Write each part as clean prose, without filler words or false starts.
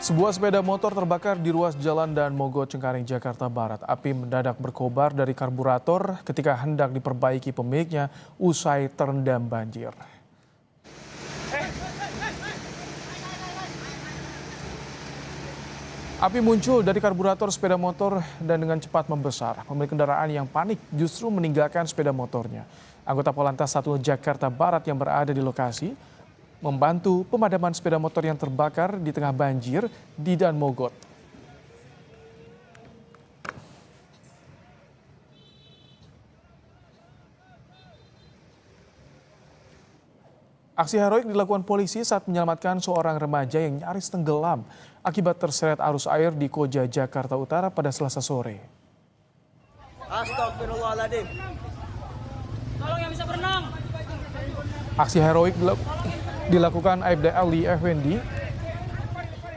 Sebuah sepeda motor terbakar di ruas jalan dan Mogot Cengkareng, Jakarta Barat. Api mendadak berkobar dari karburator ketika hendak diperbaiki pemiliknya usai terendam banjir. Api muncul dari karburator sepeda motor dan dengan cepat membesar. Pemilik kendaraan yang panik justru meninggalkan sepeda motornya. Anggota Polantas 1 Jakarta Barat yang berada di lokasi membantu pemadaman sepeda motor yang terbakar di tengah banjir di Dan Mogot. Aksi heroik dilakukan polisi saat menyelamatkan seorang remaja yang nyaris tenggelam akibat terseret arus air di Koja, Jakarta Utara pada Selasa sore. Astagfirullahaladzim. Tolong yang bisa berenang. Aksi heroik dilakukan Aibda Ali Effendi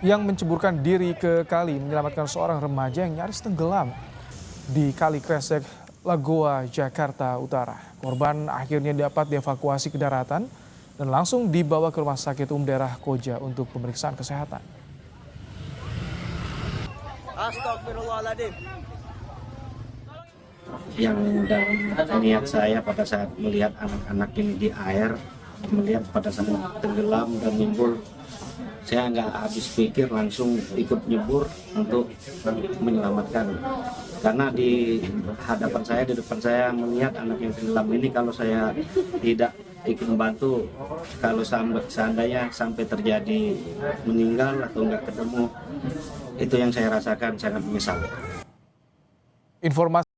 yang menceburkan diri ke kali menyelamatkan seorang remaja yang nyaris tenggelam di Kali Kresek, Lagoa, Jakarta Utara. Korban akhirnya dapat dievakuasi ke daratan dan langsung dibawa ke Rumah Sakit Umum Daerah Koja untuk pemeriksaan kesehatan. Astagfirullahaladzim. Yang dalam niat saya pada saat melihat anak-anak ini di air, melihat pada saat tenggelam dan nimbul, saya nggak habis pikir, langsung ikut nyebur untuk menyelamatkan. Karena di hadapan saya, di depan saya melihat anak yang tenggelam ini, kalau saya tidak ikut membantu, kalau seandainya sampai terjadi meninggal atau nggak ketemu, itu yang saya rasakan sangat menyesal. Informasi